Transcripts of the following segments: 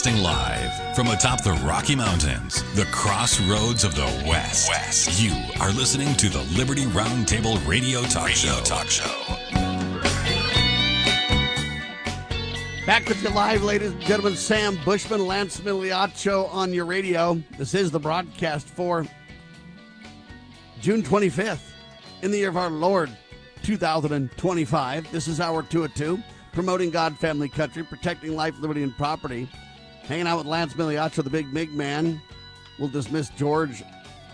Broadcasting live from atop the Rocky Mountains, the crossroads of the West. You are listening to the Liberty RoundTable Radio Talk Show. Back with you live, ladies and gentlemen. Sam Bushman, Lance Miliaccio on your radio. This is the broadcast for June 25th in the year of our Lord, 2025. This is hour 2 at 2, promoting God, family, country, protecting life, liberty, and property. Hanging out with Lance Miliaccio, the Big Mig Man. We'll dismiss George.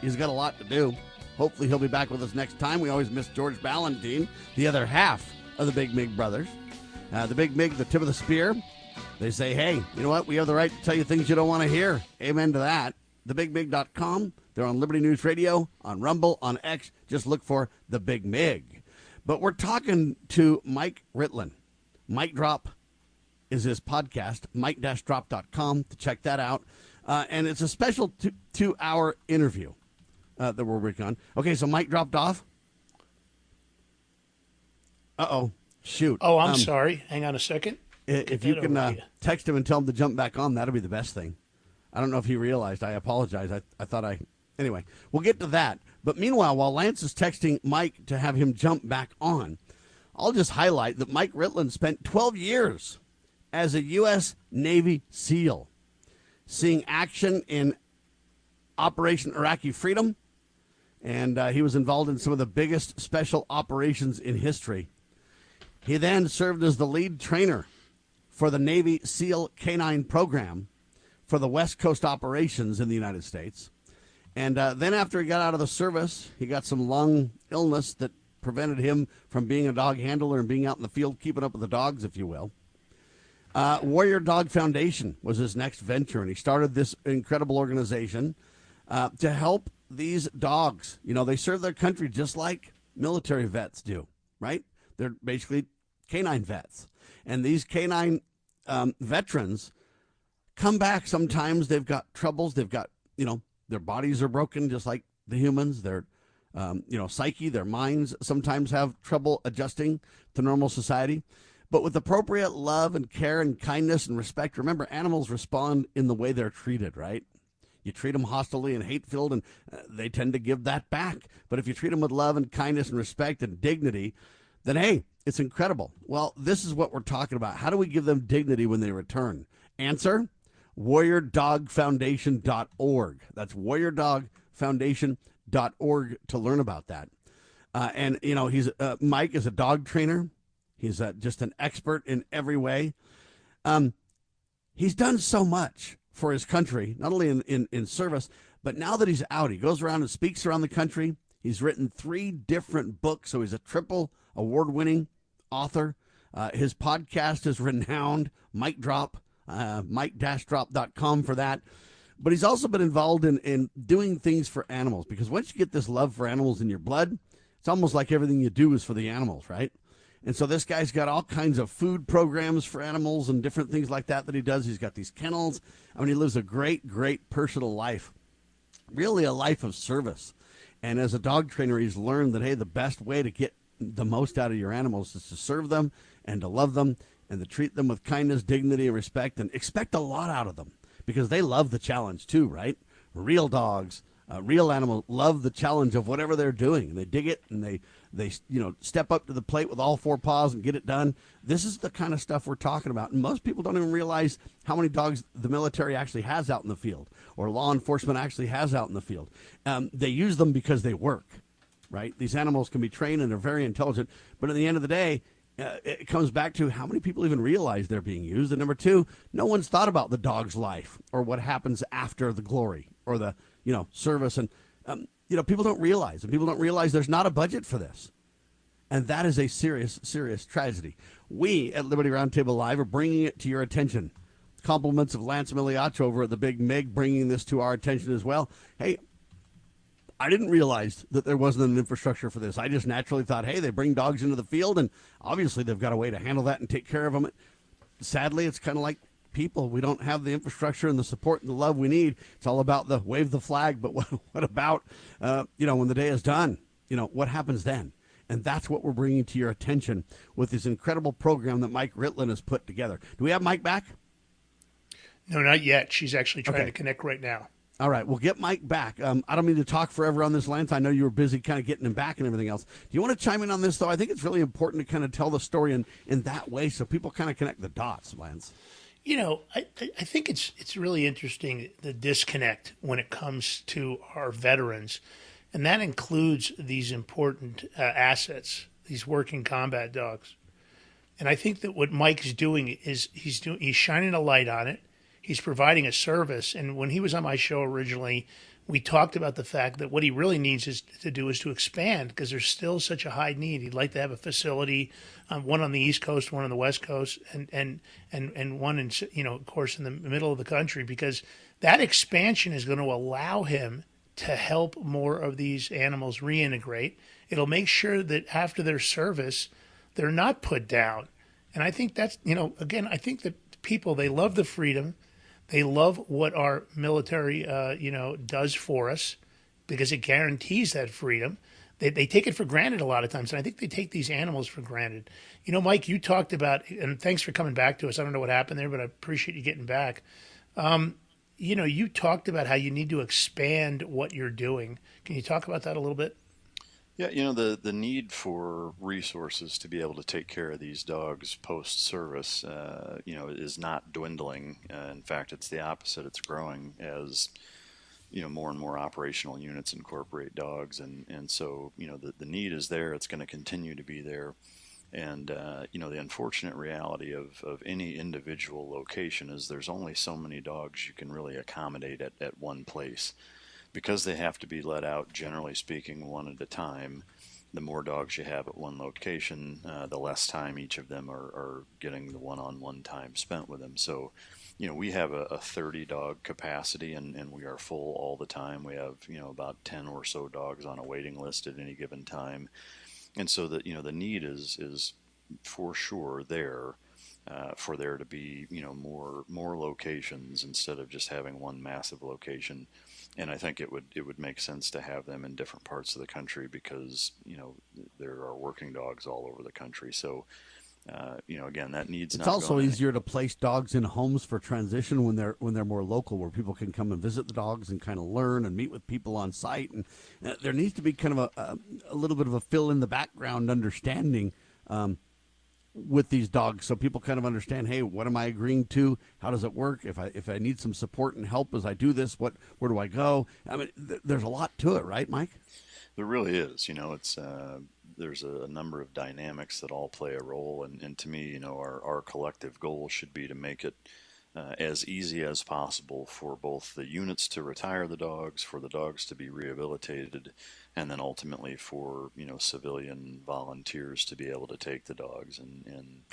He's got a lot to do. Hopefully he'll be back with us next time. We always miss George Ballantyne, the other half of the Big Mig brothers. The Big Mig, the tip of the spear. They say, hey, you know what? We have the right to tell you things you don't want to hear. Amen to that. TheBigMig.com. They're on Liberty News Radio, on Rumble, on X. Just look for The Big Mig. But we're talking to Mike Ritland. Mike Drop is his podcast, mike-drop.com, to check that out. And it's a special 2-hour interview that we're working on. Okay, so Mike dropped off. Uh-oh. Shoot. Oh, I'm sorry. Hang on a second. If you can text him and tell him to jump back on, that'll be the best thing. I don't know if he realized. I apologize. I thought Anyway, we'll get to that. But meanwhile, while Lance is texting Mike to have him jump back on, I'll just highlight that Mike Ritland spent 12 years as a U.S. Navy SEAL, seeing action in Operation Iraqi Freedom, and he was involved in some of the biggest special operations in history. He then served as the lead trainer for the Navy SEAL K-9 program for the West Coast operations in the United States. And then after he got out of the service, he got some lung illness that prevented him from being a dog handler and being out in the field, keeping up with the dogs, if you will. Warrior Dog Foundation was his next venture, and he started this incredible organization to help these dogs. You know, they serve their country just like military vets do, right? They're basically canine vets. And these canine veterans come back. Sometimes they've got troubles. They've got, their bodies are broken just like the humans. Their, psyche, their minds sometimes have trouble adjusting to normal society. But with appropriate love and care and kindness and respect, remember, animals respond in the way they're treated, right? You treat them hostilely and hate-filled, and they tend to give that back. But if you treat them with love and kindness and respect and dignity, then, hey, it's incredible. Well, this is what we're talking about. How do we give them dignity when they return? Answer, warriordogfoundation.org. That's warriordogfoundation.org to learn about that. Mike is a dog trainer. He's just an expert in every way. He's done so much for his country, not only in service, but now that he's out, he goes around and speaks around the country. He's written 3 different books, so he's a triple award-winning author. His podcast is renowned, Mike Drop, mike-drop.com for that. But he's also been involved in doing things for animals, because once you get this love for animals in your blood, it's almost like everything you do is for the animals, right? And so this guy's got all kinds of food programs for animals and different things like that he does. He's got these kennels. I mean, he lives a great, great personal life, really a life of service. And as a dog trainer, he's learned that, hey, the best way to get the most out of your animals is to serve them and to love them and to treat them with kindness, dignity, and respect, and expect a lot out of them, because they love the challenge too, right? Real dogs, real animals love the challenge of whatever they're doing, and they dig it, and they step up to the plate with all 4 paws and get it done. This is the kind of stuff we're talking about, and most people don't even realize how many dogs the military actually has out in the field, or law enforcement actually has out in the field. They use them because they work, right? These animals can be trained, and they're very intelligent, but at the end of the day, it comes back to how many people even realize they're being used. And number 2, no one's thought about the dog's life or what happens after the glory or the, service. And, people don't realize, and people don't realize there's not a budget for this. And that is a serious, serious tragedy. We at Liberty Roundtable Live are bringing it to your attention. Compliments of Lance Miliaccio over at the Big Mig, bringing this to our attention as well. Hey, I didn't realize that there wasn't an infrastructure for this. I just naturally thought, hey, they bring dogs into the field, and obviously they've got a way to handle that and take care of them. Sadly, it's kind of like people. We don't have the infrastructure and the support and the love we need. It's all about the wave the flag, but what about, when the day is done? What happens then? And that's what we're bringing to your attention with this incredible program that Mike Ritland has put together. Do we have Mike back? No, not yet. She's actually trying Okay. to connect right now. All right, we'll get Mike back. I don't mean to talk forever on this, Lance. I know you were busy kind of getting him back and everything else. Do you want to chime in on this, though? I think it's really important to kind of tell the story in that way so people kind of connect the dots, Lance. You know, I think it's really interesting, the disconnect when it comes to our veterans, and that includes these important assets, these working combat dogs. And I think that what Mike's doing is he's shining a light on it. He's providing a service. And when he was on my show originally, we talked about the fact that what he really needs is to expand, because there's still such a high need. He'd like to have a facility, one on the East Coast, one on the West Coast, and one in, of course, in the middle of the country, because that expansion is going to allow him to help more of these animals reintegrate. It'll make sure that after their service, they're not put down. And I think that's, again, I think that people, they love the freedom. They love what our military, does for us, because it guarantees that freedom. They take it for granted a lot of times, and I think they take these animals for granted. Mike, you talked about, and thanks for coming back to us. I don't know what happened there, but I appreciate you getting back. You talked about how you need to expand what you're doing. Can you talk about that a little bit? Yeah, the need for resources to be able to take care of these dogs post-service, is not dwindling. In fact, it's the opposite. It's growing as, more and more operational units incorporate dogs. And so, the need is there. It's going to continue to be there. And, the unfortunate reality of any individual location is there's only so many dogs you can really accommodate at one place. Because they have to be let out, generally speaking, one at a time. The more dogs you have at one location, the less time each of them are getting the one-on-one time spent with them. So, we have a 30-dog capacity, and we are full all the time. We have, about 10 or so dogs on a waiting list at any given time. And so the need is for sure there. For there to be, more locations instead of just having one massive location. And I think it would make sense to have them in different parts of the country because, there are working dogs all over the country. So, again, that needs. It's also easier to place dogs in homes for transition when they're more local, where people can come and visit the dogs and kind of learn and meet with people on site. And there needs to be kind of a little bit of a fill in the background understanding with these dogs, so people kind of understand, hey, what am I agreeing to? How does it work? If I need some support and help as I do this, where do I go? I mean, there's a lot to it, right, Mike? There really is. It's there's a number of dynamics that all play a role, and to me, our collective goal should be to make it as easy as possible for both the units to retire the dogs, for the dogs to be rehabilitated, and then ultimately for civilian volunteers to be able to take the dogs. And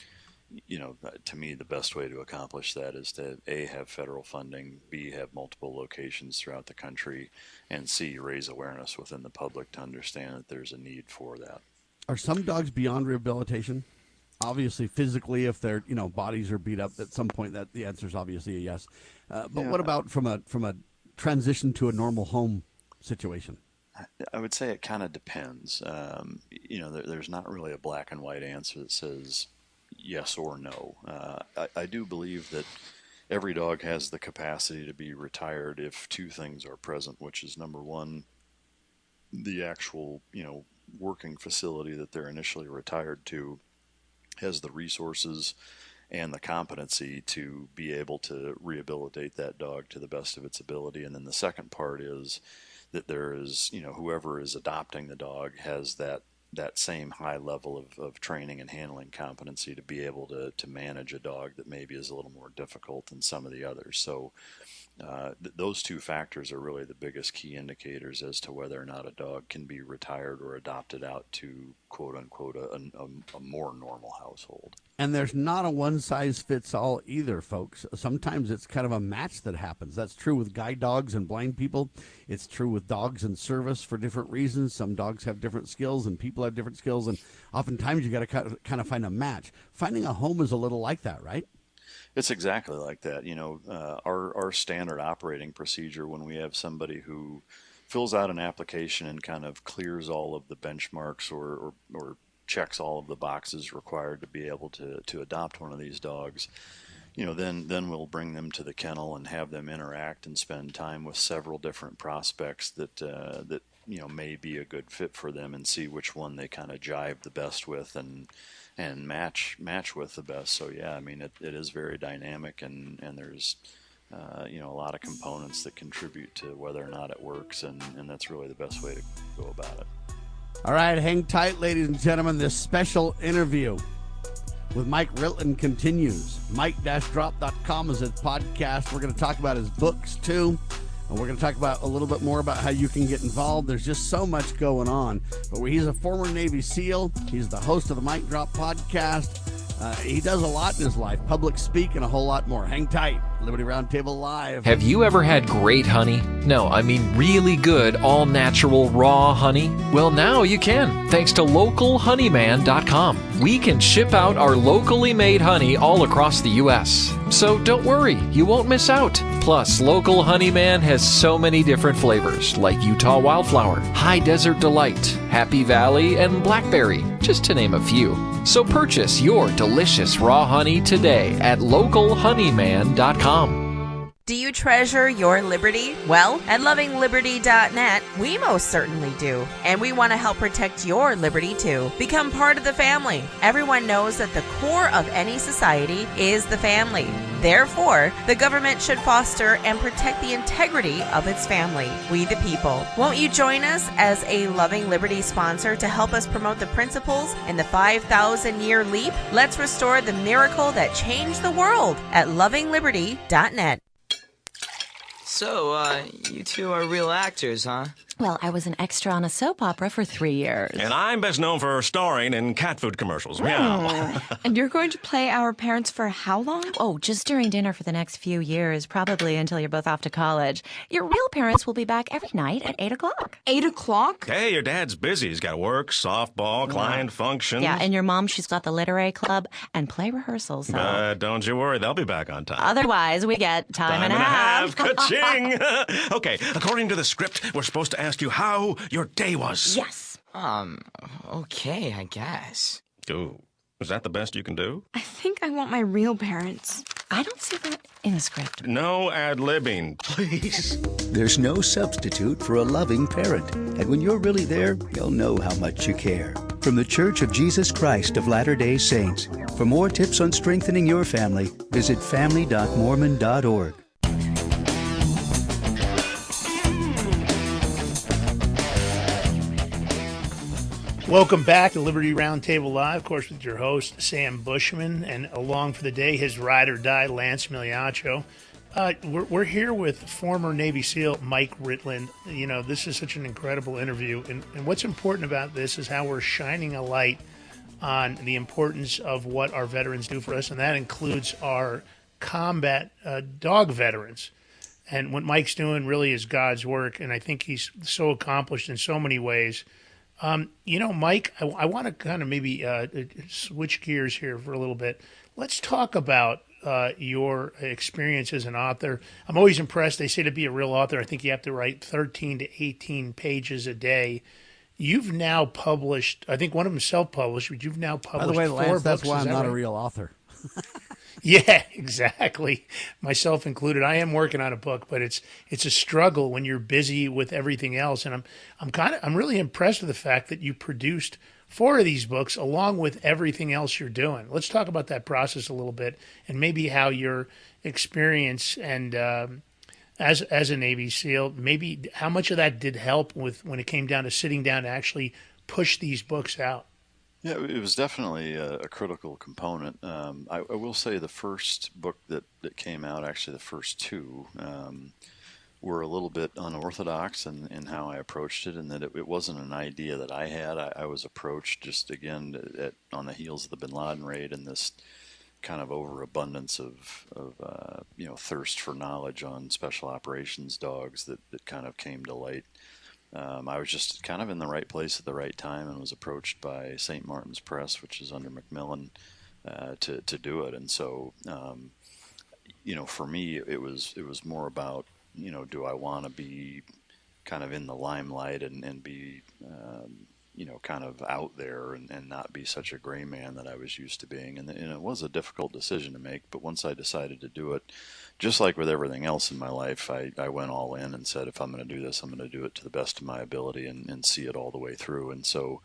to me, the best way to accomplish that is to A, have federal funding, B, have multiple locations throughout the country, and C, raise awareness within the public to understand that there's a need for that. Are some dogs beyond rehabilitation? Obviously, physically, if their bodies are beat up at some point, that the answer is obviously a yes. But yeah. What about from a transition to a normal home situation? I would say it kind of depends. There's not really a black and white answer that says yes or no. I do believe that every dog has the capacity to be retired if two things are present, which is number one, the actual working facility that they're initially retired to has the resources and the competency to be able to rehabilitate that dog to the best of its ability. And then the second part is that there is, whoever is adopting the dog has that same high level of training and handling competency to be able to manage a dog that maybe is a little more difficult than some of the others. So those two factors are really the biggest key indicators as to whether or not a dog can be retired or adopted out to, quote unquote, a more normal household. And there's not a one-size-fits-all either, folks. Sometimes it's kind of a match that happens. That's true with guide dogs and blind people. It's true with dogs in service for different reasons. Some dogs have different skills and people have different skills, and oftentimes you got to kind of find a match. Finding a home is a little like that, right? It's exactly like that. Our standard operating procedure when we have somebody who fills out an application and kind of clears all of the benchmarks or checks all of the boxes required to be able to adopt one of these dogs, then we'll bring them to the kennel and have them interact and spend time with several different prospects that may be a good fit for them, and see which one they kind of jive the best with and match with the best. So yeah, I mean, it is very dynamic, and there's a lot of components that contribute to whether or not it works, and that's really the best way to go about it. All right, hang tight, ladies and gentlemen. This special interview with Mike Ritland continues. Mike-drop.com is his podcast. We're going to talk about his books, too. And we're going to talk about a little bit more about how you can get involved. There's just so much going on. But he's a former Navy SEAL. He's the host of the Mike Drop podcast. He does a lot in his life, public speak, and a whole lot more. Hang tight. Liberty Roundtable Live. Have you ever had great honey? No, I mean really good, all-natural, raw honey? Well, now you can, thanks to localhoneyman.com. We can ship out our locally made honey all across the U.S. So don't worry, you won't miss out. Plus, Local Honeyman has so many different flavors, like Utah Wildflower, High Desert Delight, Happy Valley, and Blackberry, just to name a few. So purchase your delicious raw honey today at localhoneyman.com. Do you treasure your liberty? Well, at lovingliberty.net, we most certainly do. And we want to help protect your liberty too. Become part of the family. Everyone knows that the core of any society is the family. Therefore, the government should foster and protect the integrity of its family, we the people. Won't you join us as a Loving Liberty sponsor to help us promote the principles in the 5,000-year leap? Let's restore the miracle that changed the world at lovingliberty.net. So, you two are real actors, huh? Well, I was an extra on a soap opera for 3 years. And I'm best known for starring in cat food commercials. Meow. And you're going to play our parents for how long? Oh, just during dinner for the next few years, probably until you're both off to college. Your real parents will be back every night at 8 o'clock. 8 o'clock? Hey, your dad's busy. He's got work, softball, client functions. Yeah, and your mom, she's got the literary club and play rehearsals. So. Don't you worry, they'll be back on time. Otherwise, we get time and a half. Ka-ching! Okay, according to the script, we're supposed to ask you how your day was. Yes. Okay, I guess. Ooh, is that the best you can do? I think I want my real parents. I don't see that in the script. No ad-libbing, please. There's no substitute for a loving parent. And when you're really there, you'll know how much you care. From the Church of Jesus Christ of Latter-day Saints. For more tips on strengthening your family, visit family.mormon.org. Welcome back to Liberty Roundtable Live, of course, with your host, Sam Bushman, and along for the day, his ride or die, Lance Miliaccio. We're here with former Navy SEAL Mike Ritland. You know, this is such an incredible interview, and what's important about this is how we're shining a light on the importance of what our veterans do for us, and that includes our combat dog veterans. And what Mike's doing really is God's work, and I think he's so accomplished in so many ways. Mike, I want to kind of maybe switch gears here for a little bit. Let's talk about your experience as an author. I'm always impressed. They say to be a real author, I think you have to write 13 to 18 pages a day. You've now published, I think one of them self-published, but you've now published 4 books. By the way, Lance, that's why I'm not a real author. Yeah, exactly. Myself included. I am working on a book, but it's a struggle when you're busy with everything else. And I'm really impressed with the fact that you produced 4 of these books along with everything else you're doing. Let's talk about that process a little bit, and maybe how your experience and as a Navy SEAL, maybe how much of that did help with when it came down to sitting down to actually push these books out. Yeah, it was definitely a critical component. I will say the first book that came out, actually the first 2, were a little bit unorthodox in how I approached it, and that it wasn't an idea that I had. I was approached just, again, on the heels of the Bin Laden raid and this kind of overabundance of thirst for knowledge on special operations dogs that kind of came to light. I was just kind of in the right place at the right time, and was approached by St. Martin's Press, which is under Macmillan, to do it. And so, for me, it was more about, do I want to be kind of in the limelight and be, kind of out there and not be such a gray man that I was used to being. And it was a difficult decision to make, but once I decided to do it, just like with everything else in my life, I went all in and said, if I'm going to do this, I'm going to do it to the best of my ability and see it all the way through. And so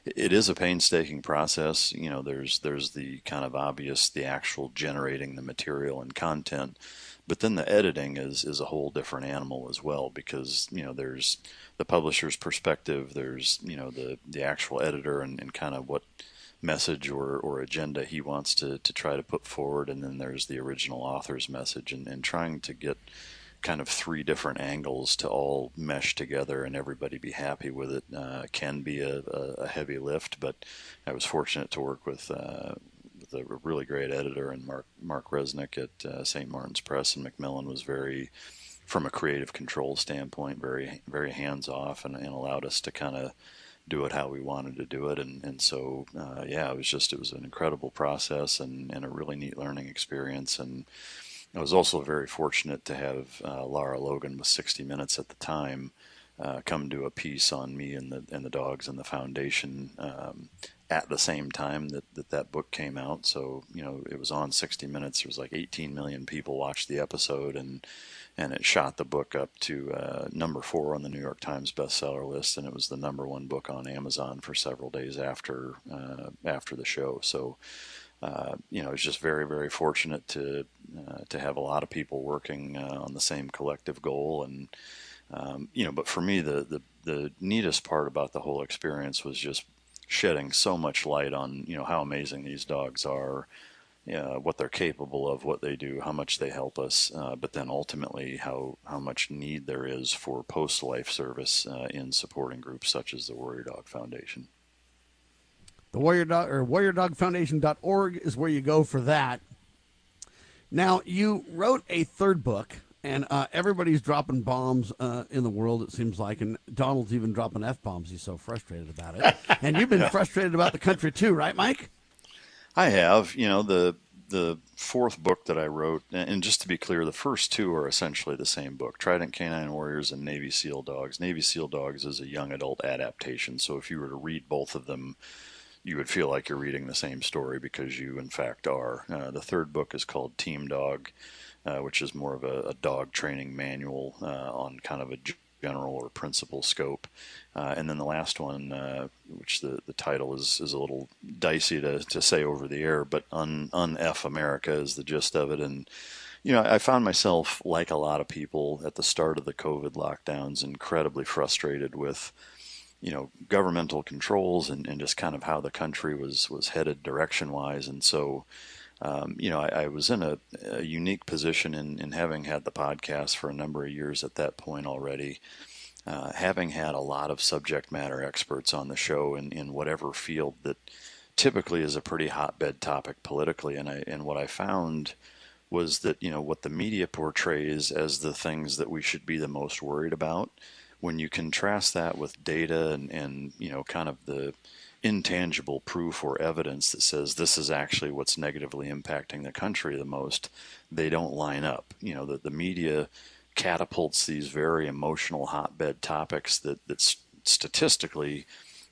it is a painstaking process. There's the kind of obvious, the actual generating the material and content, but then the editing is a whole different animal as well, because there's the publisher's perspective, there's the actual editor and kind of what message or agenda he wants to try to put forward, and then there's the original author's message, and trying to get kind of three different angles to all mesh together and everybody be happy with it can be a heavy lift. But I was fortunate to work with a really great editor, and Mark Resnick at St. Martin's Press, and Macmillan was very, from a creative control standpoint, very, very hands off and allowed us to kind of do it how we wanted to do it. And so, it was an incredible process and a really neat learning experience. And I was also very fortunate to have Lara Logan with 60 Minutes at the time come do a piece on me and the dogs and the foundation at the same time that book came out. So, it was on 60 Minutes. There was like 18 million people watched the episode, and it shot the book up to number 4 on the New York Times bestseller list, and it was the number 1 book on Amazon for several days after the show. So, I was just very, very fortunate to have a lot of people working on the same collective goal. And but for me, the neatest part about the whole experience was just shedding so much light on how amazing these dogs are, what they're capable of, what they do, how much they help us, but then ultimately how much need there is for post-life service in supporting groups such as the Warrior Dog Foundation. The Warrior Dog, or WarriorDogFoundation.org is where you go for that. Now, you wrote a third book, and everybody's dropping bombs in the world, it seems like, and Donald's even dropping F-bombs. He's so frustrated about it. And you've been frustrated about the country too, right, Mike? I have. The fourth book that I wrote, and just to be clear, the first two are essentially the same book, Trident Canine Warriors and Navy SEAL Dogs. Navy SEAL Dogs is a young adult adaptation, so if you were to read both of them, you would feel like you're reading the same story, because you, in fact, are. The third book is called Team Dog, which is more of a dog training manual on kind of a general or principal scope. And then the last one, which the title is a little dicey to say over the air, but Un-F America is the gist of it. And, I found myself, like a lot of people at the start of the COVID lockdowns, incredibly frustrated with governmental controls and just kind of how the country was headed direction-wise. And so, I was in a unique position in having had the podcast for a number of years at that point already, having had a lot of subject matter experts on the show in whatever field that typically is a pretty hotbed topic politically. And what I found was that, what the media portrays as the things that we should be the most worried about, when you contrast that with data and kind of the intangible proof or evidence that says this is actually what's negatively impacting the country the most, they don't line up. The media catapults these very emotional hotbed topics that statistically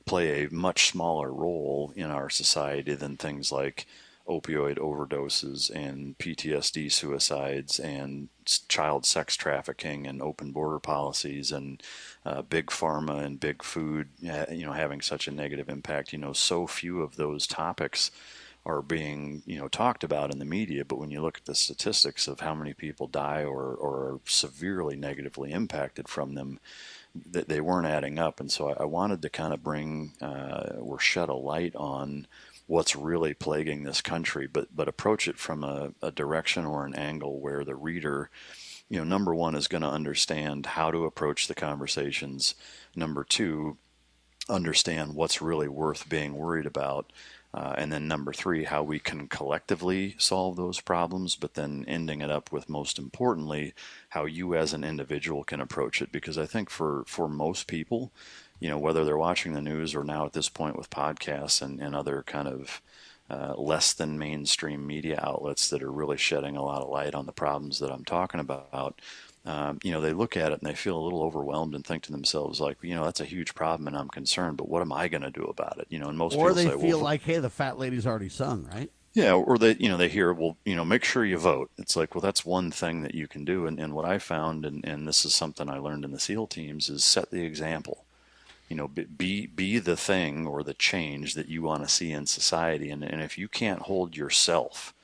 play a much smaller role in our society than things like opioid overdoses and PTSD suicides and child sex trafficking and open border policies and big pharma and big food, having such a negative impact. So few of those topics are being, talked about in the media. But when you look at the statistics of how many people die or are severely negatively impacted from them, they weren't adding up. And so I wanted to kind of bring or shed a light on what's really plaguing this country, but approach it from a direction or an angle where the reader, number one, is going to understand how to approach the conversations. Number two, understand what's really worth being worried about. And then number three, how we can collectively solve those problems, but then ending it up with, most importantly, how you as an individual can approach it. Because I think for most people, whether they're watching the news or now at this point with podcasts and other kind of less than mainstream media outlets that are really shedding a lot of light on the problems that I'm talking about, they look at it and they feel a little overwhelmed and think to themselves, like, that's a huge problem and I'm concerned, but what am I going to do about it? And most or people they say, feel like, hey, the fat lady's already sung, right? Yeah, or they hear, well, make sure you vote. It's like, well, that's one thing that you can do. And what I found, and this is something I learned in the SEAL teams, is set the example. Be the thing or the change that you want to see in society. And if you can't hold yourself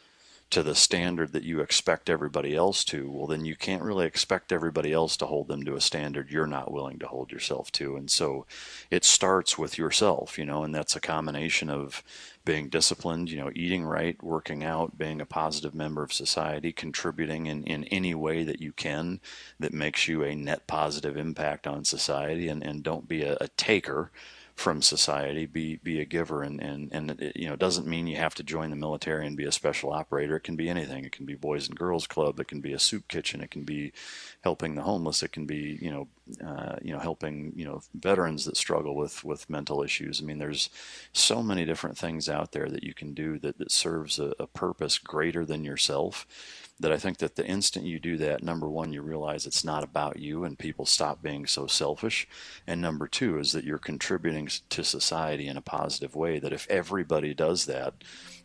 to the standard that you expect everybody else to, well, then you can't really expect everybody else to hold them to a standard you're not willing to hold yourself to. And so it starts with yourself, and that's a combination of being disciplined, eating right, working out, being a positive member of society, contributing in any way that you can that makes you a net positive impact on society, and don't be a taker from society, be a giver, and it doesn't mean you have to join the military and be a special operator. It can be anything. It can be Boys and Girls Club. It can be a soup kitchen. It can be helping the homeless. It can be helping veterans that struggle with mental issues. I mean, there's so many different things out there that you can do that serves a purpose greater than yourself. That I think that the instant you do that, number one, you realize it's not about you and people stop being so selfish. And number two is that you're contributing to society in a positive way, that if everybody does that,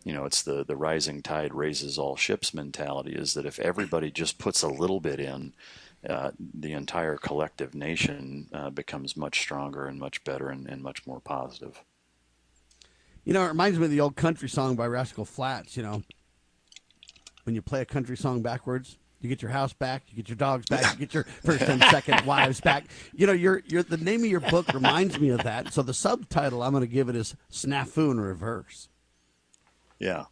it's the rising tide raises all ships mentality, is that if everybody just puts a little bit in, the entire collective nation becomes much stronger and much better and much more positive. It reminds me of the old country song by Rascal Flatts, when you play a country song backwards, you get your house back, you get your dogs back, you get your first and second wives back. You're the name of your book reminds me of that. So the subtitle I'm going to give it is Snafu in Reverse. Yeah.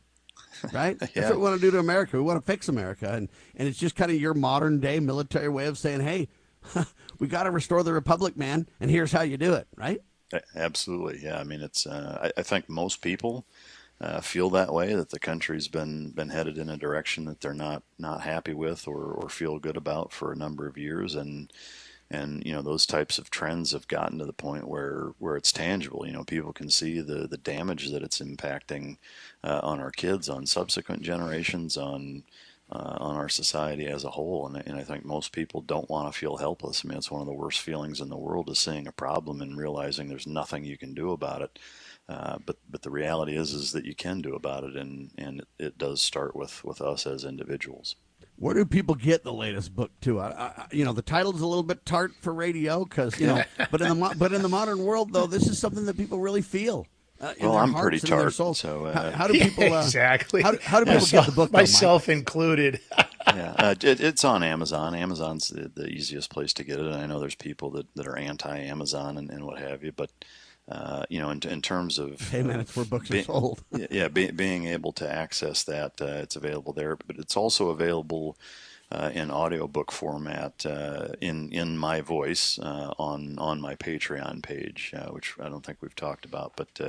Right? Yeah. That's what we want to do to America. We want to fix America. And it's just kind of your modern day military way of saying, hey, we got to restore the republic, man. And here's how you do it. Right? Absolutely. Yeah. I mean, it's, I think most people feel that way, that the country's been headed in a direction that they're not happy with or feel good about for a number of years, and those types of trends have gotten to the point where it's tangible. People can see the damage that it's impacting on our kids, on subsequent generations, on our society as a whole, and I think most people don't want to feel helpless. I mean, it's one of the worst feelings in the world, is seeing a problem and realizing there's nothing you can do about it. But the reality is that you can do about it, and it does start with us as individuals. Where do people get the latest book too? The title's a little bit tart for radio, because but in the modern world, though, this is something that people really feel. Well, I'm pretty tart. So how do people exactly? How do people get the book? Myself included. Yeah, it's on Amazon. Amazon's the easiest place to get it. And I know there's people that are anti-Amazon and what have you, but. In terms of hey man, it's where books are sold. being able to access that, it's available there, but it's also available in audiobook format in my voice on my Patreon page, which I don't think we've talked about, but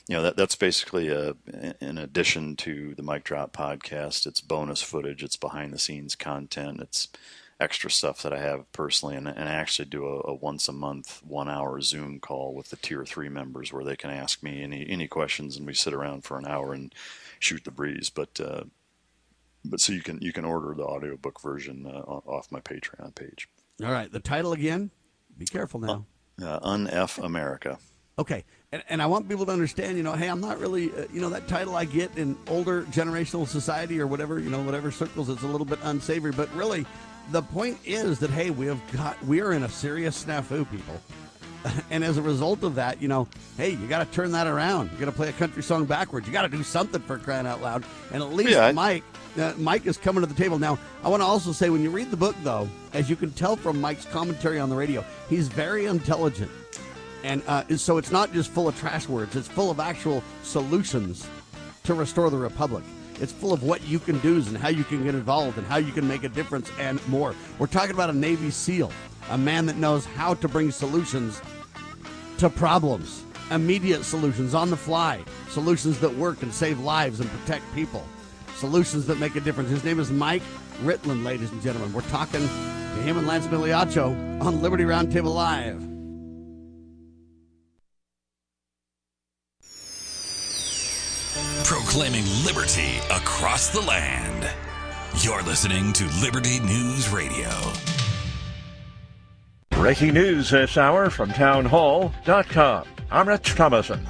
that's basically in addition to the Mic Drop podcast. It's bonus footage, it's behind the scenes content, it's extra stuff that I have personally, and I actually do a once a month 1 hour Zoom call with the tier 3 members where they can ask me any questions, and we sit around for an hour and shoot the breeze. But so you can order the audiobook version off my Patreon page. All right, the title again. Be careful now. Un-F America. Okay, and I want people to understand, hey, I'm not really, that title I get in older generational society or whatever circles, it's a little bit unsavory, but really. The point is that, hey, we are in a serious snafu, people. And as a result of that, hey, you got to turn that around. You got to play a country song backwards. You got to do something, for crying out loud. And at least Mike is coming to the table. Now, I want to also say, when you read the book, though, as you can tell from Mike's commentary on the radio, he's very intelligent. And so it's not just full of trash words. It's full of actual solutions to restore the republic. It's full of what you can do and how you can get involved and how you can make a difference and more. We're talking about a Navy SEAL, a man that knows how to bring solutions to problems, immediate solutions on the fly, solutions that work and save lives and protect people, solutions that make a difference. His name is Mike Ritland, ladies and gentlemen. We're talking to him and Lance Migliaccio on Liberty Roundtable Live. Proclaiming liberty across the land. You're listening to Liberty News Radio. Breaking news this hour from townhall.com. I'm Rich Thomason.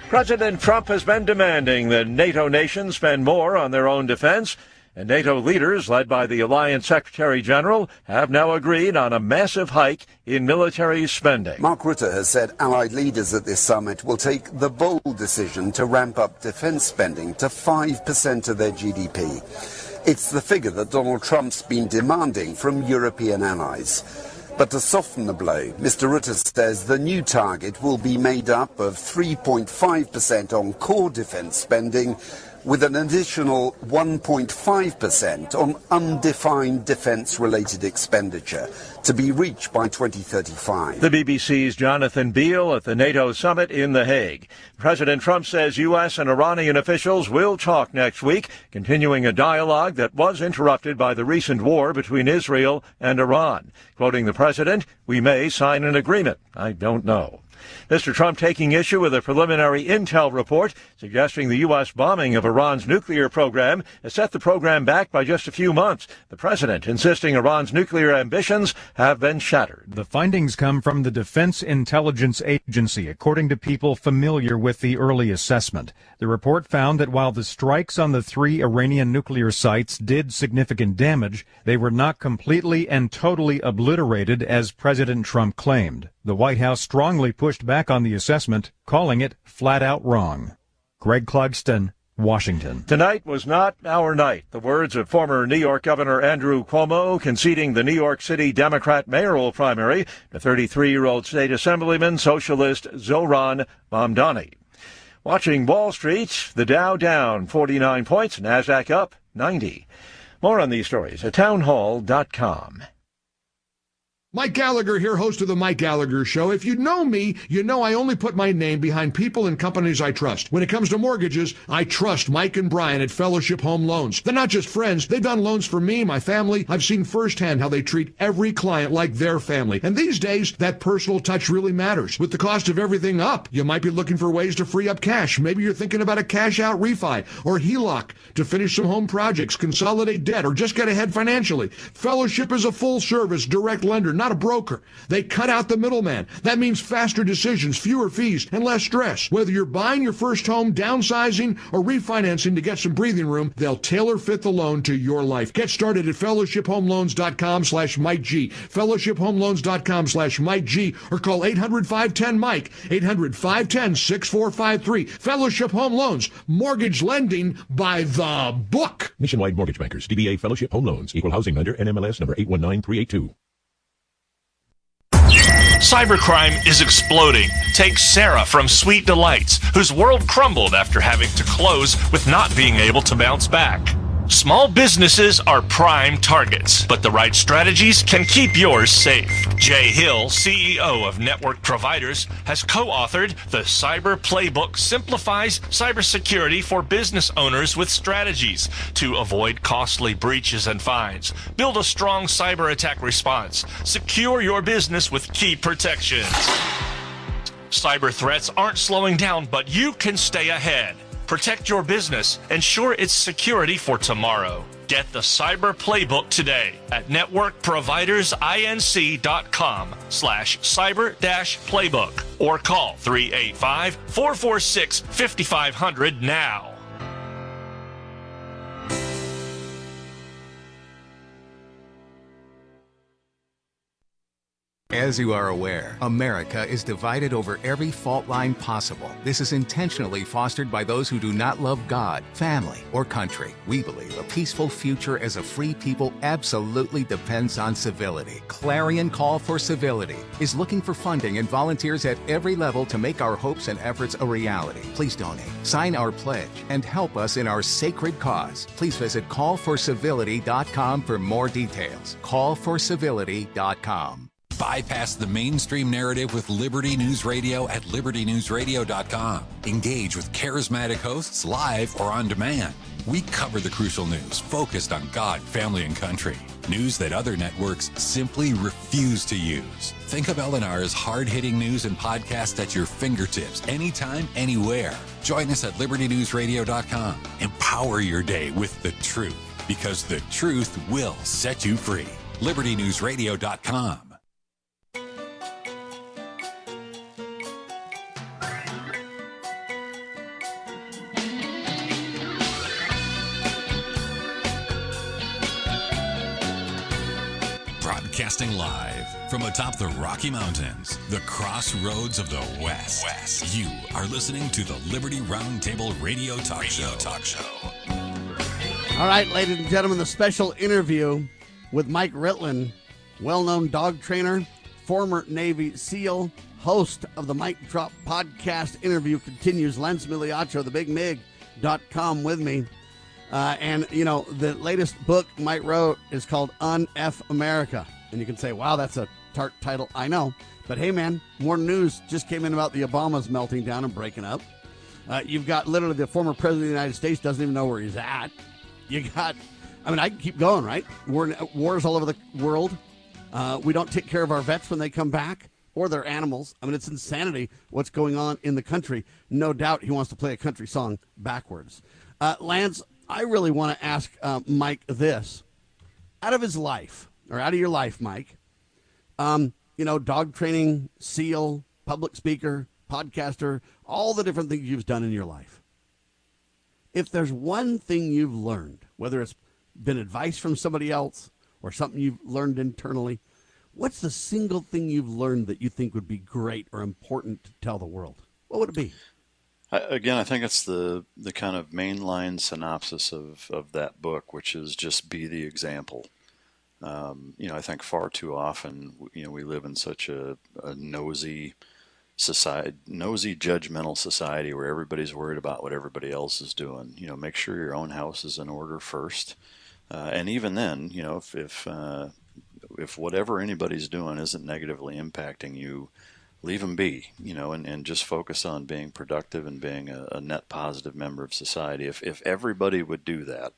President Trump has been demanding that NATO nations spend more on their own defense, and NATO leaders, led by the Alliance Secretary General, have now agreed on a massive hike in military spending. Mark Rutte has said allied leaders at this summit will take the bold decision to ramp up defense spending to 5% of their GDP. It's the figure that Donald Trump's been demanding from European allies. But to soften the blow, Mr. Rutte says the new target will be made up of 3.5% on core defense spending, with an additional 1.5% on undefined defense-related expenditure, to be reached by 2035. The BBC's Jonathan Beale at the NATO summit in The Hague. President Trump says U.S. and Iranian officials will talk next week, continuing a dialogue that was interrupted by the recent war between Israel and Iran. Quoting the president, "We may sign an agreement. I don't know." Mr. Trump taking issue with a preliminary intel report suggesting the U.S. bombing of Iran's nuclear program has set the program back by just a few months. The president insisting Iran's nuclear ambitions have been shattered. The findings come from the Defense Intelligence Agency, according to people familiar with the early assessment. The report found that while the strikes on the 3 Iranian nuclear sites did significant damage, they were not completely and totally obliterated as President Trump claimed. The White House strongly pushed back on the assessment, calling it flat out wrong. Greg Clugston, Washington. Tonight was not our night. The words of former New York Governor Andrew Cuomo conceding the New York City Democrat mayoral primary to 33-year-old state assemblyman socialist Zohran Mamdani. Watching Wall Street, the Dow down 49 points, NASDAQ up 90. More on these stories at townhall.com. Mike Gallagher here, host of The Mike Gallagher Show. If you know me, you know I only put my name behind people and companies I trust. When it comes to mortgages, I trust Mike and Brian at Fellowship Home Loans. They're not just friends. They've done loans for me, my family. I've seen firsthand how they treat every client like their family. And these days, that personal touch really matters. With the cost of everything up, you might be looking for ways to free up cash. Maybe you're thinking about a cash-out refi or HELOC to finish some home projects, consolidate debt, or just get ahead financially. Fellowship is a full-service direct lender, not a broker. They cut out the middleman. That means faster decisions, fewer fees, and less stress. Whether you're buying your first home, downsizing, or refinancing to get some breathing room, they'll tailor fit the loan to your life. Get started at fellowshiphomeloans.com/Mike G. fellowshiphomeloans.com/Mike G, or call 800-510-MIKE, 800-510-6453. Fellowship Home Loans, mortgage lending by the book. Nationwide Mortgage Bankers, DBA Fellowship Home Loans, Equal Housing Lender, NMLS number 819382. Cybercrime is exploding. Take Sarah from Sweet Delights, whose world crumbled after having to close with not being able to bounce back. Small businesses are prime targets, but the right strategies can keep yours safe. Jay Hill, CEO of Network Providers, has co-authored The Cyber Playbook Simplifies Cybersecurity for Business Owners with Strategies to avoid costly breaches and fines. Build a strong cyber attack response. Secure your business with key protections. Cyber threats aren't slowing down, but you can stay ahead. Protect your business. Ensure its security for tomorrow. Get the Cyber Playbook today at networkprovidersinc.com/cyber-playbook or call 385-446-5500 now. As you are aware, America is divided over every fault line possible. This is intentionally fostered by those who do not love God, family, or country. We believe a peaceful future as a free people absolutely depends on civility. Clarion Call for Civility is looking for funding and volunteers at every level to make our hopes and efforts a reality. Please donate, sign our pledge, and help us in our sacred cause. Please visit callforcivility.com for more details. Callforcivility.com. Bypass the mainstream narrative with Liberty News Radio at libertynewsradio.com. Engage with charismatic hosts live or on demand. We cover the crucial news focused on God, family, and country. News that other networks simply refuse to use. Think of LNR's hard-hitting news and podcasts at your fingertips, anytime, anywhere. Join us at libertynewsradio.com. Empower your day with the truth, because the truth will set you free. libertynewsradio.com. Broadcasting live from atop the Rocky Mountains, the crossroads of the West. You are listening to the Liberty RoundTable Radio Talk Show. All right, ladies and gentlemen, the special interview with Mike Ritland, well-known dog trainer, former Navy SEAL, host of the Mike Drop podcast interview continues. Lance Miliaccio, thebigmig.com with me. And, you know, the latest book Mike wrote is called Un-F America. And you can say, wow, that's a tart title. I know. But, hey, man, more news just came in about the Obamas melting down and breaking up. You've got literally the former president of the United States doesn't even know where he's at. You got, I mean, I can keep going, right? Wars all over the world. We don't take care of our vets when they come back or their animals. I mean, it's insanity what's going on in the country. No doubt he wants to play a country song backwards. Lance, I really want to ask Mike this. Out of his life, or out of your life, Mike, you know, dog training, SEAL, public speaker, podcaster, all the different things you've done in your life. If there's one thing you've learned, whether it's been advice from somebody else or something you've learned internally, what's the single thing you've learned that you think would be great or important to tell the world? What would it be? Again, I think it's the kind of mainline synopsis of that book, which is just be the example. You know, I think far too often, you know, we live in such a nosy society, nosy, judgmental society where everybody's worried about what everybody else is doing. You know, make sure your own house is in order first. And even then, you know, if whatever anybody's doing isn't negatively impacting you, leave them be, you know, and just focus on being productive and being a net positive member of society. If everybody would do that,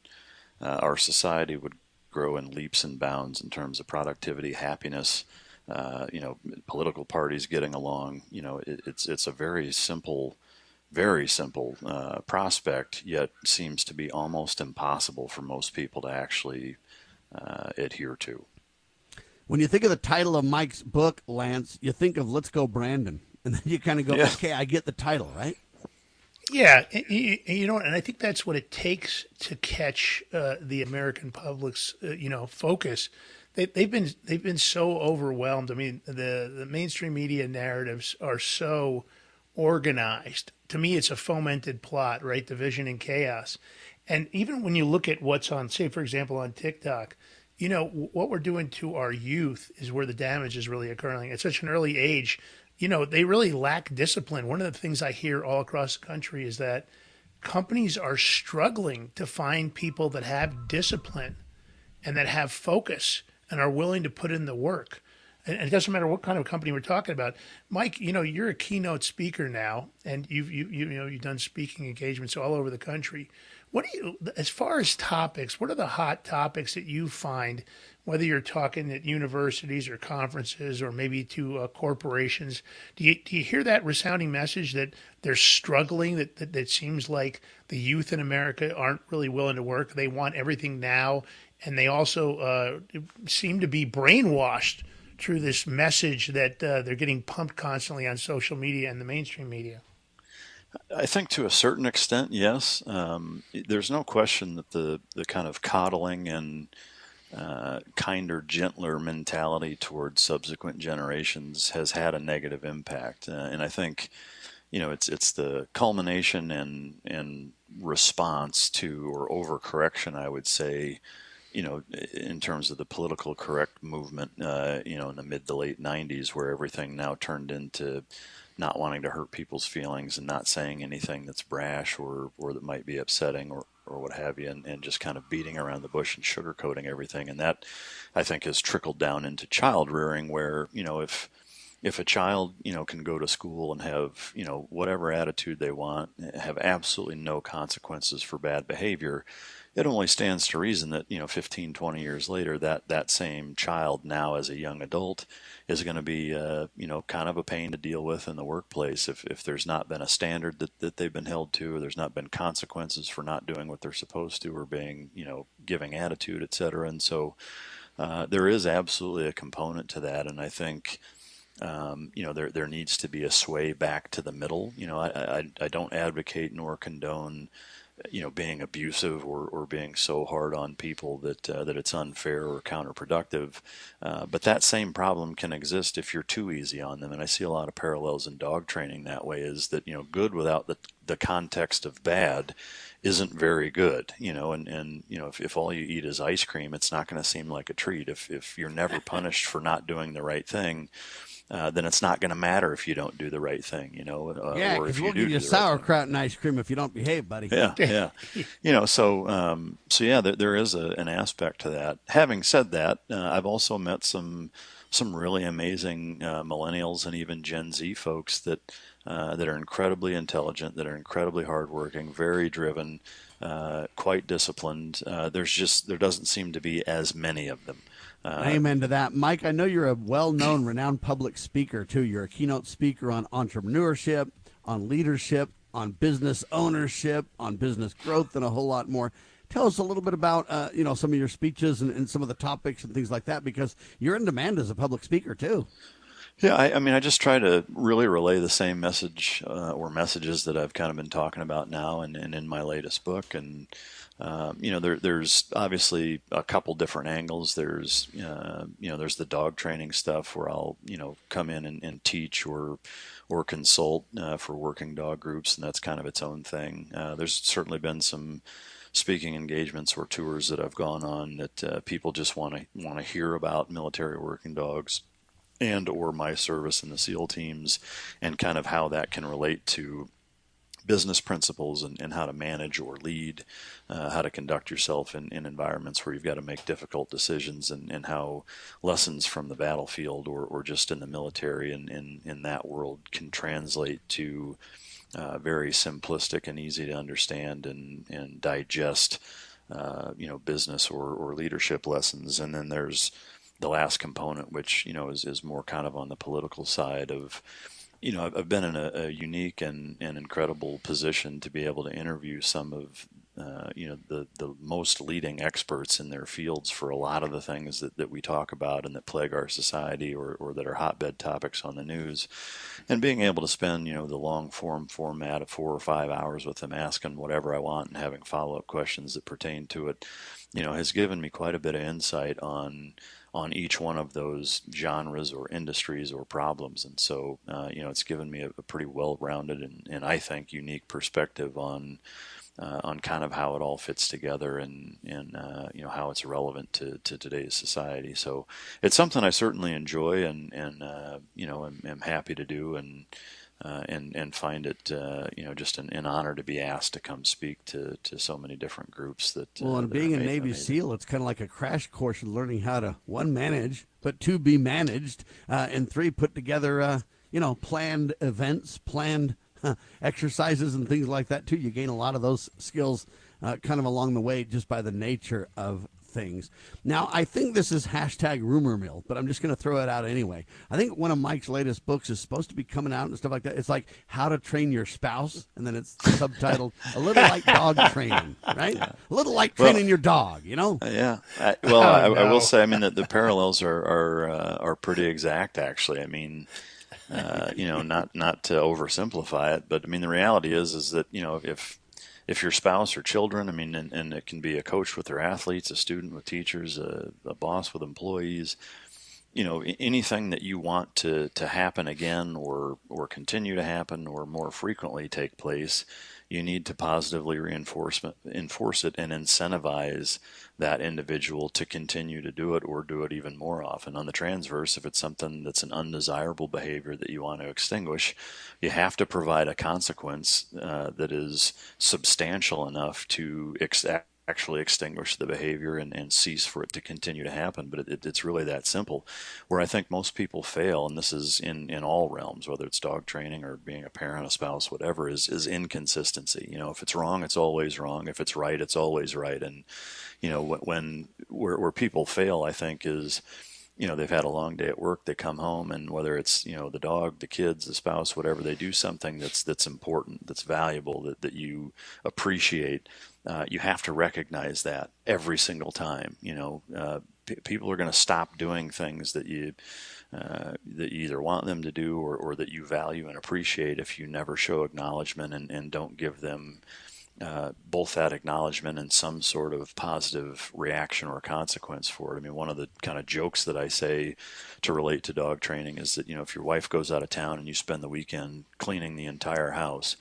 our society would grow in leaps and bounds in terms of productivity, happiness, you know, political parties getting along. You know, it's a very simple prospect, yet seems to be almost impossible for most people to actually adhere to. When you think of the title of Mike's book, Lance, you think of Let's Go Brandon. And then you kind of go, okay, I get the title, right? Yeah, you know, and I think that's what it takes to catch the American public's, you know, focus. They've been so overwhelmed. I mean, the mainstream media narratives are so organized. To me, it's a fomented plot, right? Division and chaos. And even when you look at what's on, say, for example, on TikTok, you know, what we're doing to our youth is where the damage is really occurring. At such an early age, you know, they really lack discipline. One of the things I hear all across the country is that companies are struggling to find people that have discipline and that have focus and are willing to put in the work. And it doesn't matter what kind of company we're talking about. Mike, you know, you're a keynote speaker now, and you've done speaking engagements all over the country. What do you, as far as topics, what are the hot topics that you find, whether you're talking at universities or conferences or maybe to corporations? Do you hear that resounding message that they're struggling, that seems like the youth in America aren't really willing to work? They want everything now, and they also seem to be brainwashed through this message that they're getting pumped constantly on social media and the mainstream media. I think to a certain extent, yes. There's no question that the kind of coddling and kinder, gentler mentality towards subsequent generations has had a negative impact. And I think, you know, it's the culmination and response to, or overcorrection, I would say, you know, in terms of the political correct movement, you know, in the mid to late 90s, where everything now turned into not wanting to hurt people's feelings and not saying anything that's brash or that might be upsetting or what have you, and just kind of beating around the bush and sugarcoating everything. And that, I think, has trickled down into child rearing, where, you know, if a child, you know, can go to school and have, you know, whatever attitude they want, have absolutely no consequences for bad behavior, it only stands to reason that, you know, 15, 20 years later, that same child now as a young adult is going to be, you know, kind of a pain to deal with in the workplace if there's not been a standard that they've been held to, or there's not been consequences for not doing what they're supposed to, or being, you know, giving attitude, et cetera. And so there is absolutely a component to that. And I think, you know, there needs to be a sway back to the middle. You know, I don't advocate nor condone being abusive or being so hard on people that it's unfair or counterproductive. But that same problem can exist if you're too easy on them. And I see a lot of parallels in dog training that way, is that, good without the context of bad isn't very good, and if all you eat is ice cream, it's not going to seem like a treat. If you're never punished for not doing the right thing, then it's not going to matter if you don't do the right thing, yeah, or because if we'll you give do you the right sauerkraut and ice cream if you don't behave, buddy. Yeah. So yeah, there is an aspect to that. Having said that, I've also met some really amazing millennials and even Gen Z folks that are incredibly intelligent, that are incredibly hardworking, very driven, quite disciplined. There doesn't seem to be as many of them. Amen to that. Mike, I know you're a well-known, renowned public speaker, too. You're a keynote speaker on entrepreneurship, on leadership, on business ownership, on business growth, and a whole lot more. Tell us a little bit about, some of your speeches and some of the topics and things like that, because you're in demand as a public speaker, too. Yeah, I just try to really relay the same message or messages that I've kind of been talking about now and in my latest book. And there's obviously a couple different angles. There's there's the dog training stuff where I'll come in and teach or consult for working dog groups, and that's kind of its own thing. There's certainly been some speaking engagements or tours that I've gone on that people just want to hear about military working dogs and or my service in the SEAL teams and kind of how that can relate to business principles and how to manage or lead, how to conduct yourself in environments where you've got to make difficult decisions, and how lessons from the battlefield or just in the military and in that world can translate to very simplistic and easy to understand and digest business or leadership lessons. And then there's the last component, which is more kind of on the political side of, I've been in a unique and incredible position to be able to interview some of the most leading experts in their fields for a lot of the things that we talk about and that plague our society or that are hotbed topics on the news, and being able to spend the long format of 4 or 5 hours with them, asking whatever I want and having follow-up questions that pertain to it, has given me quite a bit of insight on each one of those genres or industries or problems. And so, it's given me a pretty well-rounded and I think unique perspective on kind of how it all fits together and how it's relevant to today's society. So it's something I certainly enjoy and am happy to do and find it just an honor to be asked to come speak to so many different groups that. Well, and being a Navy SEAL, it's kind of like a crash course in learning how to 1, manage, but 2, be managed, and 3, put together planned events, planned exercises and things like that too. You gain a lot of those skills kind of along the way just by the nature of things. Now, I think this is hashtag rumor mill, but I'm just going to throw it out anyway. I think one of Mike's latest books is supposed to be coming out and stuff like that. It's like How to Train Your Spouse, and then it's subtitled A Little Like Dog Training, right? Yeah. A little like training your dog, Yeah. I will say, I mean, that the parallels are pretty exact, actually. I mean, not to oversimplify it, but I mean, the reality is that, if your spouse or children, I mean, and it can be a coach with their athletes, a student with teachers, a boss with employees, anything that you want to happen again or continue to happen or more frequently take place, you need to positively enforce it and incentivize that individual to continue to do it or do it even more often. On the transverse, if it's something that's an undesirable behavior that you want to extinguish, you have to provide a consequence that is substantial enough to actually extinguish the behavior and cease for it to continue to happen. But it's really that simple. Where I think most people fail, and this is in all realms, whether it's dog training or being a parent, a spouse, whatever, is inconsistency. If it's wrong, it's always wrong. If it's right, it's always right. And where people fail, I think, is they've had a long day at work, they come home, and whether it's the dog, the kids, the spouse, whatever, they do something that's important, that's valuable, that you appreciate. You have to recognize that every single time. People are going to stop doing things that you either want them to do or that you value and appreciate if you never show acknowledgement and don't give them both that acknowledgement and some sort of positive reaction or consequence for it. I mean, one of the kind of jokes that I say to relate to dog training is that, if your wife goes out of town and you spend the weekend cleaning the entire house,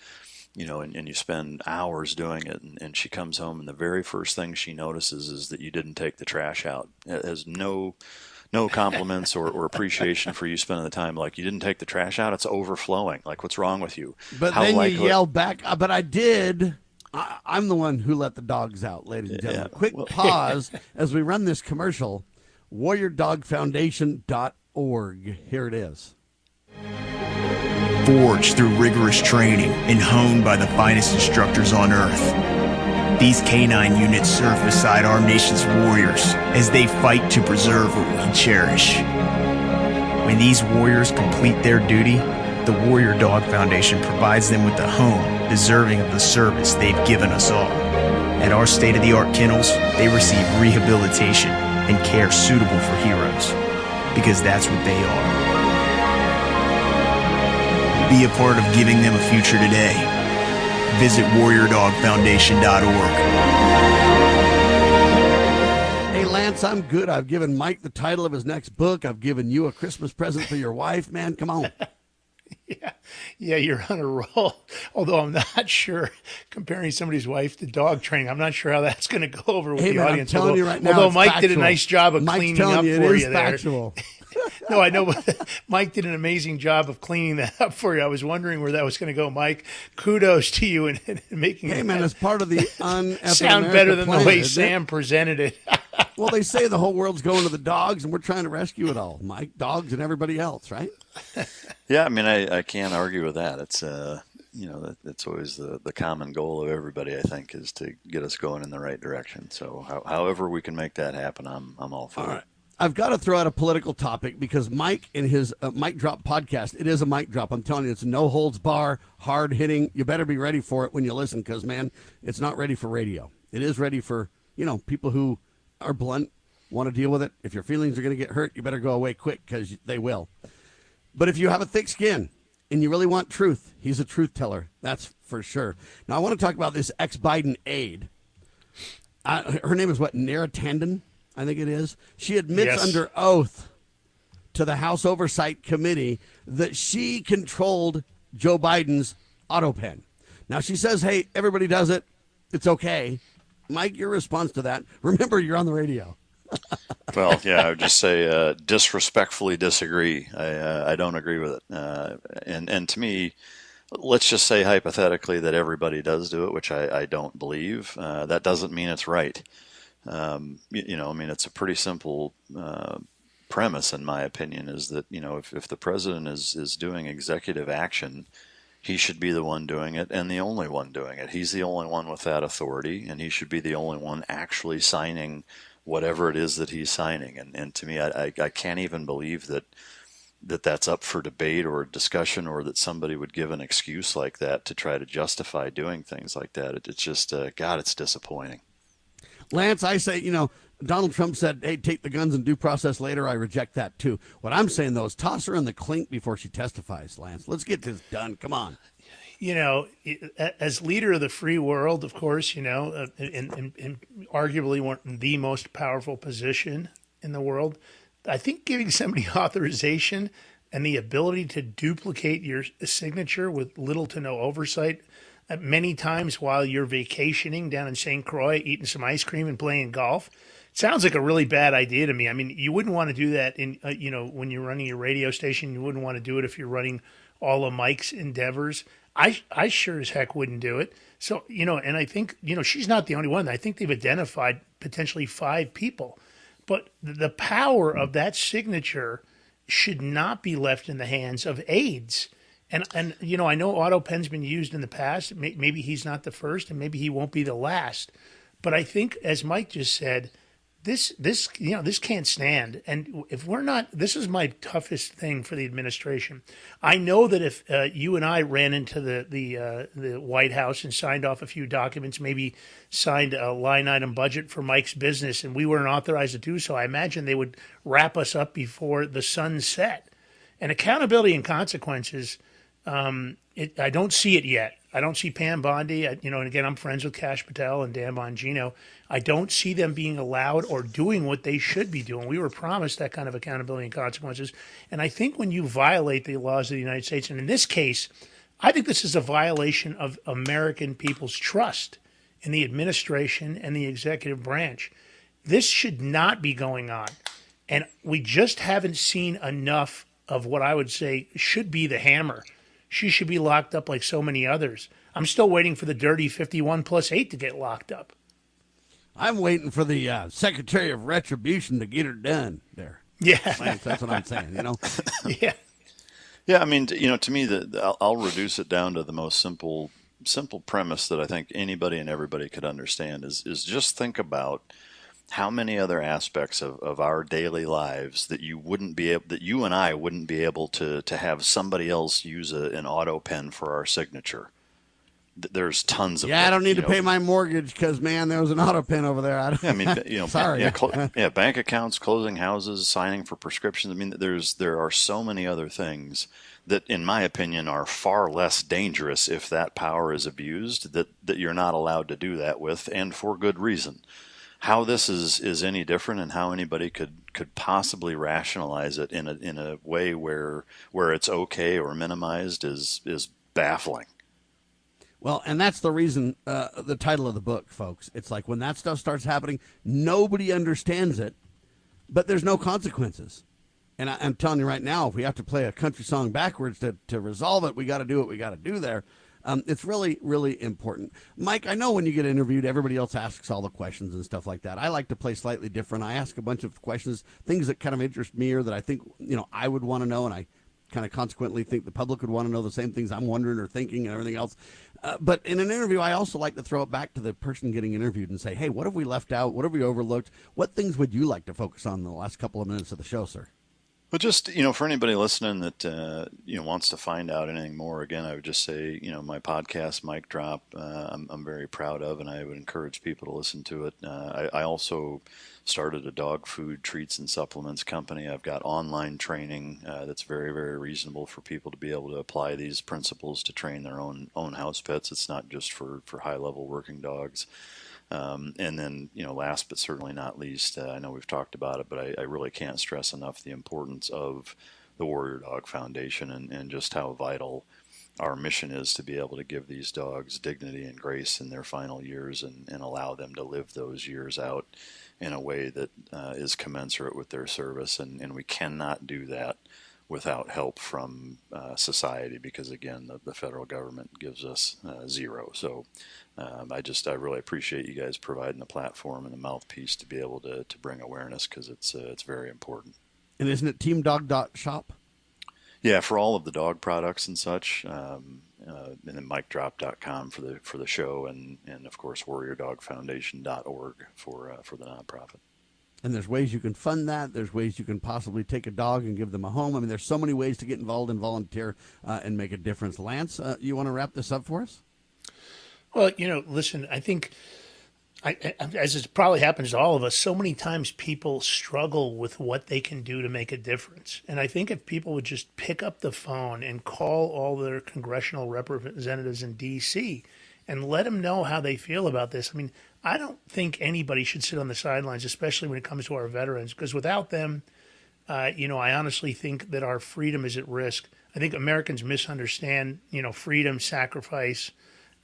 and you spend hours doing it, and she comes home and the very first thing she notices is that you didn't take the trash out. It has no compliments or appreciation for you spending the time. Like, you didn't take the trash out, it's overflowing. Like, what's wrong with you? But then you yell back, but I did. I'm the one who let the dogs out, ladies and gentlemen. Yeah. Quick pause as we run this commercial. WarriorDogFoundation.org. Here it is. Forged through rigorous training and honed by the finest instructors on earth, these canine units serve beside our nation's warriors as they fight to preserve what we cherish. When these warriors complete their duty, the Warrior Dog Foundation provides them with a home deserving of the service they've given us all. At our state-of-the-art kennels, they receive rehabilitation and care suitable for heroes, because that's what they are. Be a part of giving them a future today. Visit WarriorDogFoundation.org. Hey, Lance, I'm good. I've given Mike the title of his next book. I've given you a Christmas present for your wife. Man, come on. Yeah, you're on a roll. Although I'm not sure, comparing somebody's wife to dog training, I'm not sure how that's going to go over with the audience. I'm telling you right now, although it's Mike factual. did a nice job of Mike's cleaning telling up you, for it is you there. factual. No, I know. Mike did an amazing job of cleaning that up for you. I was wondering where that was going to go. Mike, kudos to you in making Hey, man, it's part of the sound better than the way Sam presented it. Well, they say the whole world's going to the dogs, and we're trying to rescue it all. Mike, dogs, and everybody else, right? Yeah, I mean, I can't argue with that. It's that's always the common goal of everybody, I think, is to get us going in the right direction. So however we can make that happen, I'm all for it. I've got to throw out a political topic because Mike in his Mic Drop podcast, it is a mic drop. I'm telling you, it's no holds bar, hard hitting. You better be ready for it when you listen because, man, it's not ready for radio. It is ready for, people who are blunt, want to deal with it. If your feelings are going to get hurt, you better go away quick because they will. But if you have a thick skin and you really want truth, he's a truth teller. That's for sure. Now, I want to talk about this ex-Biden aide. Her name is Neera Tanden, I think it is. She admits under oath to the House Oversight Committee that she controlled Joe Biden's Autopen. Now, she says, hey, everybody does it. It's okay. Mike, your response to that? Remember, you're on the radio. Well, yeah, I would just say disrespectfully disagree. I don't agree with it. And to me, let's just say hypothetically that everybody does do it, which I don't believe. That doesn't mean it's right. I mean, it's a pretty simple premise, in my opinion, is that, if the president is doing executive action, he should be the one doing it and the only one doing it. He's the only one with that authority, and he should be the only one actually signing whatever it is that he's signing. And to me, I can't even believe that's up for debate or discussion, or that somebody would give an excuse like that to try to justify doing things like that. It's just, God, it's disappointing. Lance, I say, Donald Trump said, hey, take the guns and due process later. I reject that, too. What I'm saying, though, is toss her in the clink before she testifies, Lance. Let's get this done. Come on. As leader of the free world, of course, in arguably the most powerful position in the world, I think giving somebody authorization and the ability to duplicate your signature with little to no oversight many times while you're vacationing down in St. Croix, eating some ice cream and playing golf, sounds like a really bad idea to me. I mean, you wouldn't want to do that in, when you're running your radio station. You wouldn't want to do it if you're running all of Mike's endeavors. I sure as heck wouldn't do it. So, and I think, she's not the only one. I think they've identified potentially 5 people. But the power of that signature should not be left in the hands of aides. And I know Autopen's been used in the past. Maybe he's not the first, and maybe he won't be the last. But I think, as Mike just said, this can't stand. And if we're not, this is my toughest thing for the administration. I know that if you and I ran into the White House and signed off a few documents, maybe signed a line item budget for Mike's business, and we weren't authorized to do so, I imagine they would wrap us up before the sun set. And accountability and consequences I don't see it yet. I don't see Pam Bondi, and again, I'm friends with Kash Patel and Dan Bongino. I don't see them being allowed or doing what they should be doing. We were promised that kind of accountability and consequences. And I think when you violate the laws of the United States, and in this case, I think this is a violation of American people's trust in the administration and the executive branch. This should not be going on. And we just haven't seen enough of what I would say should be the hammer. She should be locked up like so many others. I'm still waiting for the dirty 51+8 to get locked up. I'm waiting for the Secretary of Retribution to get her done there. Yeah. Lance, that's what I'm saying, Yeah. Yeah, I mean, to me, I'll reduce it down to the most simple premise that I think anybody and everybody could understand is just think about how many other aspects of our daily lives that you and I wouldn't be able to have somebody else use an Autopen for our signature. There's tons of I don't need to pay my mortgage because, man, there was an Autopen over there. Sorry. Bank accounts, closing houses, signing for prescriptions. I mean, there are so many other things that, in my opinion, are far less dangerous if that power is abused, that you're not allowed to do that with, and for good reason. How this is any different and how anybody could possibly rationalize it in a way where it's okay or minimized is baffling. Well, and that's the reason, the title of the book, folks. It's like when that stuff starts happening, nobody understands it, but there's no consequences. And I'm telling you right now, if we have to play a country song backwards to resolve it, we got to do what we got to do there. It's really, really important. Mike, I know when you get interviewed, everybody else asks all the questions and stuff like that. I like to play slightly different. I ask a bunch of questions, things that kind of interest me or that I think, I would want to know, and I kind of consequently think the public would want to know the same things I'm wondering or thinking and everything else. But in an interview, I also like to throw it back to the person getting interviewed and say, hey, what have we left out? What have we overlooked? What things would you like to focus on in the last couple of minutes of the show, sir? But just, for anybody listening that, wants to find out anything more, again, I would just say, my podcast, Mic Drop, I'm very proud of, and I would encourage people to listen to it. I also started a dog food treats and supplements company. I've got online training that's very, very reasonable for people to be able to apply these principles to train their own house pets. It's not just for high-level working dogs. And then, last but certainly not least, I know we've talked about it, but I really can't stress enough the importance of the Warrior Dog Foundation and just how vital our mission is to be able to give these dogs dignity and grace in their final years and allow them to live those years out in a way that is commensurate with their service. And we cannot do that without help from society because, again, the federal government gives us zero. So I really appreciate you guys providing the platform and the mouthpiece to be able to bring awareness because it's very important. And isn't it teamdog.shop? Yeah, for all of the dog products and such, and then micdrop.com for the show, and of course warriordogfoundation.org for the nonprofit. And there's ways you can fund that. There's ways you can possibly take a dog and give them a home. I mean, there's so many ways to get involved and volunteer and make a difference. Lance, you want to wrap this up for us? Well, listen, I think, as it probably happens to all of us, so many times people struggle with what they can do to make a difference. And I think if people would just pick up the phone and call all their congressional representatives in D.C. and let them know how they feel about this. I mean, I don't think anybody should sit on the sidelines, especially when it comes to our veterans, because without them, I honestly think that our freedom is at risk. I think Americans misunderstand, freedom, sacrifice.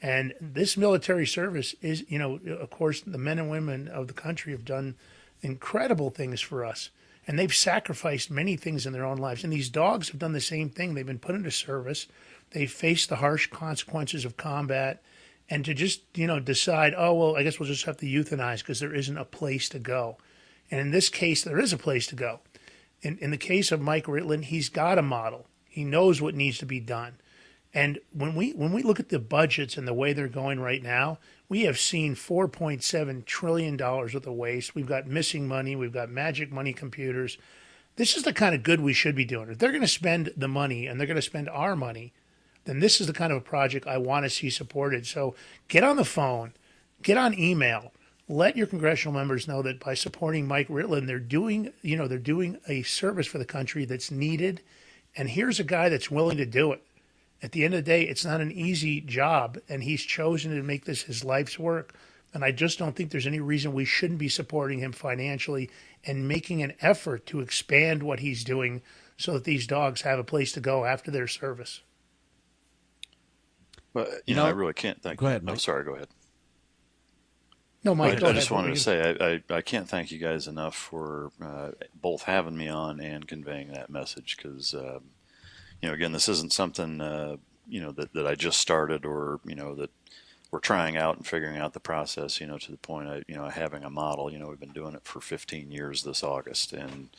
And this military service is, of course, the men and women of the country have done incredible things for us. And they've sacrificed many things in their own lives. And these dogs have done the same thing. They've been put into service. They've faced the harsh consequences of combat. And to just, decide, oh, well, I guess we'll just have to euthanize because there isn't a place to go. And in this case, there is a place to go. In the case of Mike Ritland, he's got a model. He knows what needs to be done. And when we look at the budgets and the way they're going right now, we have seen $4.7 trillion worth of waste. We've got missing money. We've got magic money computers. This is the kind of good we should be doing. If they're going to spend the money and they're going to spend our money, then this is the kind of a project I want to see supported. So get on the phone, get on email, let your congressional members know that by supporting Mike Ritland, they're doing a service for the country that's needed. And here's a guy that's willing to do it. At the end of the day, it's not an easy job, and he's chosen to make this his life's work. And I just don't think there's any reason we shouldn't be supporting him financially and making an effort to expand what he's doing so that these dogs have a place to go after their service. Well, you know, I really can't thank. Go ahead, Mike. I'm sorry. Go ahead. No, Mike. I just wanted to say I can't thank you guys enough for both having me on and conveying that message, because you know, again, this isn't something you know, that I just started, or you know, that we're trying out and figuring out the process. You know, to the point of, you know, having a model. You know, we've been doing it for 15 years this August, and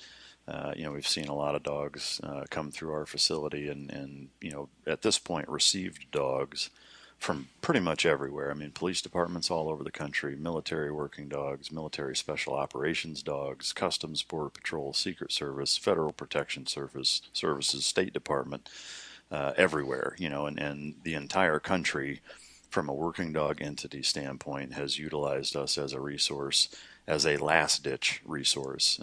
you know, we've seen a lot of dogs come through our facility, and you know, at this point, received dogs from pretty much everywhere. I mean, police departments all over the country, military working dogs, military special operations dogs, Customs, Border Patrol, Secret Service, Federal Protection Services, State Department, everywhere. You know, and the entire country, from a working dog entity standpoint, has utilized us as a resource, as a last-ditch resource,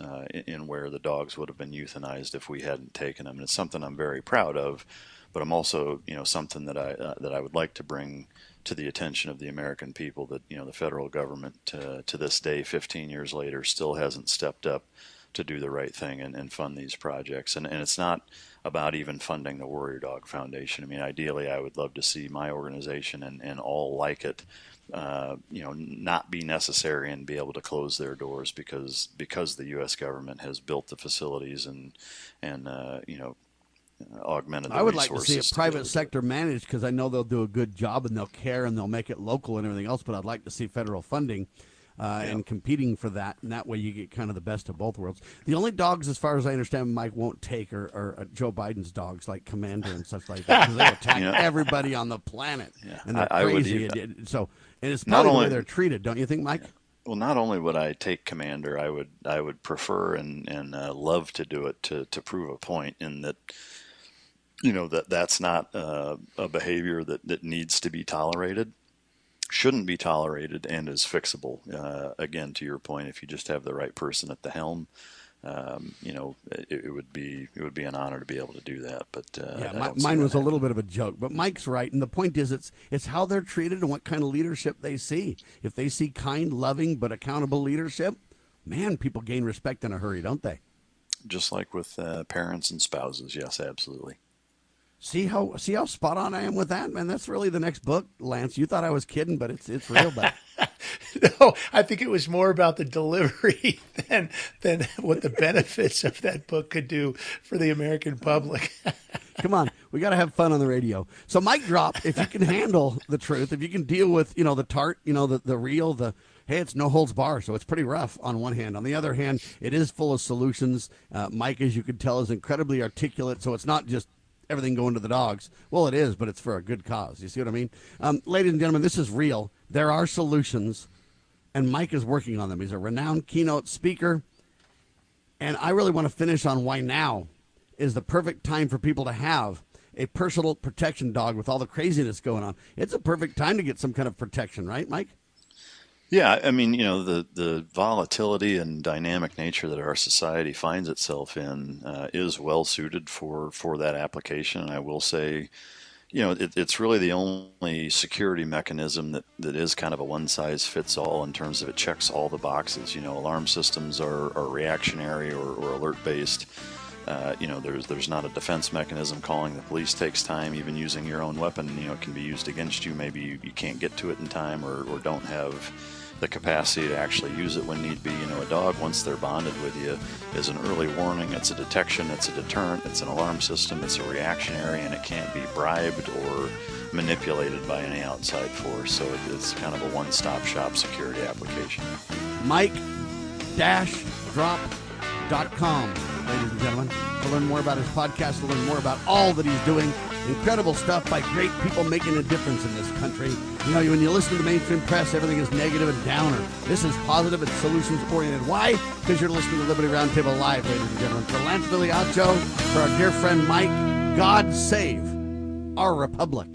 in where the dogs would have been euthanized if we hadn't taken them. And it's something I'm very proud of, but I'm also, you know, something that I would like to bring to the attention of the American people, that, you know, the federal government to this day, 15 years later, still hasn't stepped up to do the right thing and fund these projects. And it's not about even funding the Warrior Dog Foundation. I mean, ideally, I would love to see my organization and all like it, you know, not be necessary and be able to close their doors because the U.S. government has built the facilities and you know, augmented the I would resources. like to see it private sector managed, because I know they'll do a good job and they'll care and they'll make it local and everything else, but I'd like to see federal funding and competing for that, and that way you get kind of the best of both worlds. The only dogs, as far as I understand, Mike won't take are Joe Biden's dogs, like Commander and such like that, because they attack everybody on the planet, and they're crazy. And it's probably the way they're treated, don't you think, Mike? Well, not only would I take Commander, I would prefer and love to do it to prove a point, in that, you know, that's not a behavior that needs to be tolerated, shouldn't be tolerated, and is fixable. Again, to your point, if you just have the right person at the helm, you know, it would be an honor to be able to do that. But mine was a little bit of a joke, but Mike's right, and the point is, it's how they're treated and what kind of leadership they see. If they see kind, loving, but accountable leadership, man, people gain respect in a hurry, don't they? Just like with parents and spouses, yes, absolutely. See how spot on I am with that, man. That's really the next book, Lance. You thought I was kidding, but it's real bad. No, I think it was more about the delivery than what the benefits of that book could do for the American public. Come on, we got to have fun on the radio. So, mic drop. If you can handle the truth, if you can deal with, you know, the tart, you know, the real, hey, it's no holds bar, so it's pretty rough on one hand. On the other hand, it is full of solutions. Mike, as you can tell, is incredibly articulate, so it's not just everything going to the dogs. Well, it is, but it's for a good cause. You see what I mean? Ladies and gentlemen, this is real. There are solutions, and Mike is working on them. He's a renowned keynote speaker, and I really want to finish on why now is the perfect time for people to have a personal protection dog with all the craziness going on. It's a perfect time to get some kind of protection, right, Mike? Yeah, I mean, you know, the volatility and dynamic nature that our society finds itself in is well suited for that application. And I will say, you know, it's really the only security mechanism that is kind of a one-size-fits-all in terms of it checks all the boxes. You know, alarm systems are reactionary or alert-based. You know, there's not a defense mechanism. Calling the police takes time. Even using your own weapon, you know, can be used against you. Maybe you can't get to it in time or don't have the capacity to actually use it when need be. You know, a dog, once they're bonded with you, is an early warning. It's a detection. It's a deterrent. It's an alarm system. It's a reactionary, and it can't be bribed or manipulated by any outside force. So it's kind of a one-stop shop security application. Mike-drop.com, ladies and gentlemen, to learn more about his podcast, to learn more about all that he's doing. Incredible stuff by great people making a difference in this country. You know, when you listen to the mainstream press, everything is negative and downer. This is positive and solutions-oriented. Why? Because you're listening to Liberty Roundtable Live, ladies and gentlemen. For Lance Viliacho, for our dear friend Mike, God save our republic.